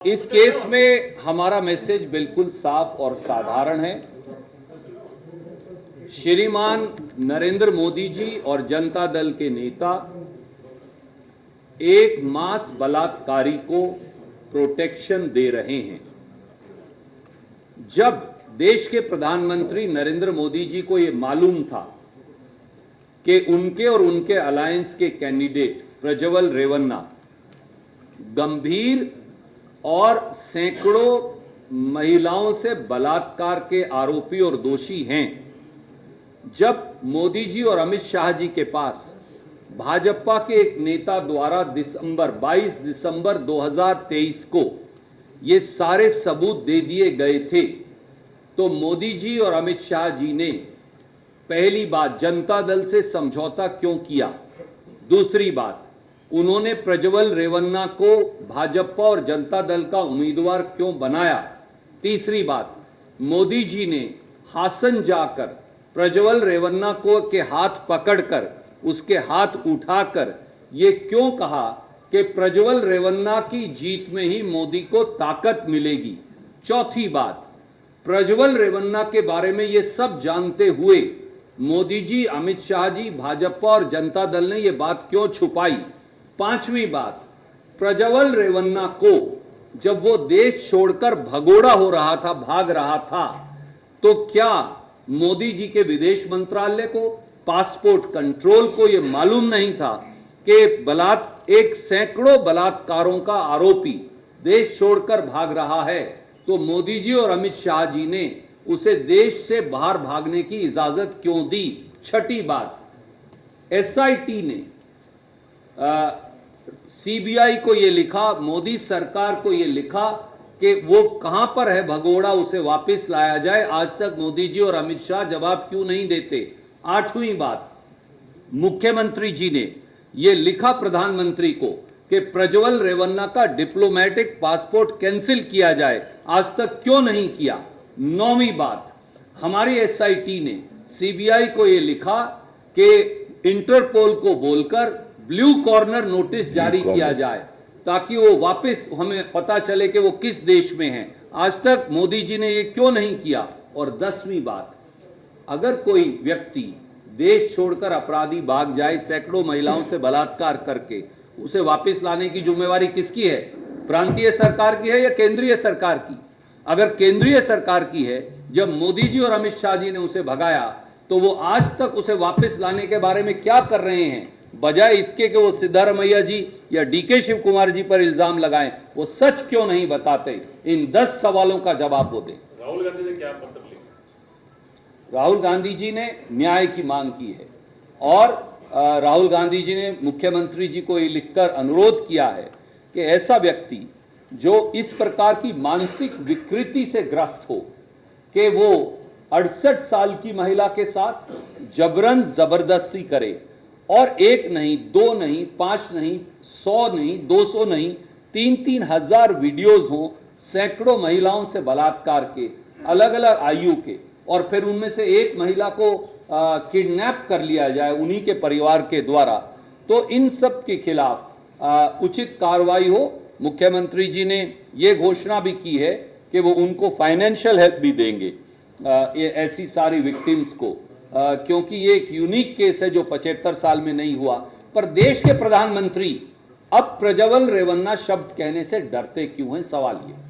इस केस में हमारा मैसेज बिल्कुल साफ और साधारण है। श्रीमान नरेंद्र मोदी जी और जनता दल के नेता एक मास बलात्कारी को प्रोटेक्शन दे रहे हैं। जब देश के प्रधानमंत्री नरेंद्र मोदी जी को यह मालूम था कि उनके और उनके अलायंस के कैंडिडेट प्रज्वल रेवन्ना गंभीर और सैकड़ों महिलाओं से बलात्कार के आरोपी और दोषी हैं, जब मोदी जी और अमित शाह जी के पास भाजपा के एक नेता द्वारा 22 दिसंबर 2023 को ये सारे सबूत दे दिए गए थे, तो मोदी जी और अमित शाह जी ने पहली बात जनता दल से समझौता क्यों किया, दूसरी बात उन्होंने प्रज्वल रेवन्ना को भाजपा और जनता दल का उम्मीदवार क्यों बनाया, तीसरी बात मोदी जी ने हासन जाकर प्रज्वल रेवन्ना को के हाथ पकड़कर उसके हाथ उठाकर ये क्यों कहा कि प्रज्वल रेवन्ना की जीत में ही मोदी को ताकत मिलेगी, चौथी बात प्रज्वल रेवन्ना के बारे में ये सब जानते हुए मोदी जी, अमित शाह जी, भाजपा और जनता दल ने ये बात क्यों छुपाई, पांचवी बात प्रज्वल रेवन्ना को जब वो देश छोड़कर भगोड़ा हो रहा था, भाग रहा था, तो क्या मोदी जी के विदेश मंत्रालय को, पासपोर्ट कंट्रोल को ये मालूम नहीं था कि एक सैकड़ों बलात्कारों का आरोपी देश छोड़कर भाग रहा है, तो मोदी जी और अमित शाह जी ने उसे देश से बाहर भागने की इजाजत क्यों दी। छठी बात एसआईटी ने सीबीआई को ये लिखा, मोदी सरकार को ये लिखा कि वो कहां पर है भगोड़ा, उसे वापस लाया जाए, आज तक मोदी जी और अमित शाह जवाब क्यों नहीं देते। आठवीं बात मुख्यमंत्री जी ने ये लिखा प्रधानमंत्री को कि प्रज्वल रेवन्ना का डिप्लोमेटिक पासपोर्ट कैंसिल किया जाए, आज तक क्यों नहीं किया। नौवीं बात हमारी एसआईटी ने सीबीआई को ये लिखा कि इंटरपोल को बोलकर ब्लू कॉर्नर नोटिस जारी किया जाए ताकि वो वापस हमें पता चले कि वो किस देश में हैं, आज तक मोदी जी ने ये क्यों नहीं किया। और 10वीं बात अगर कोई व्यक्ति देश छोड़कर अपराधी भाग जाए, सैकड़ों महिलाओं से बलात्कार करके, उसे वापस लाने की जिम्मेवारी किसकी है, प्रांतीय सरकार की है या केंद्रीय सरकार की। अगर केंद्रीय सरकार की है, जब मोदी जी और अमित शाह जी ने उसे भगाया तो वो आज तक उसे वापस लाने के बारे में क्या कर रहे हैं, बजाय इसके कि वो सिद्धारमैया जी या डीके शिव कुमार जी पर इल्जाम लगाएं, वो सच क्यों नहीं बताते। इन 10 सवालों का जवाब वो दें। राहुल गांधी ने क्या पत्र लिखा? राहुल गांधी जी ने न्याय की मांग की है और राहुल गांधी जी ने मुख्यमंत्री जी को ये लिखकर अनुरोध किया है कि ऐसा व्यक्ति जो इस प्रकार की मानसिक विकृति से ग्रस्त हो कि वो 68 साल की महिला के साथ जबरन जबरदस्ती करे और एक नहीं, दो नहीं, 5 नहीं, 100 नहीं, 200 नहीं, 3-3 हजार वीडियोज हो सैकड़ों महिलाओं से बलात्कार के, अलग अलग आयु के, और फिर उनमें से एक महिला को किडनैप कर लिया जाए उन्हीं के परिवार के द्वारा, तो इन सब के खिलाफ उचित कार्रवाई हो। मुख्यमंत्री जी ने ये घोषणा भी की है कि वो उनको फाइनेंशियल हेल्प भी देंगे ये ऐसी सारी विक्टिम्स को, क्योंकि ये एक यूनिक केस है जो 75 साल में नहीं हुआ। पर देश के प्रधानमंत्री अब प्रज्वल रेवन्ना शब्द कहने से डरते क्यों हैं, सवाल ये।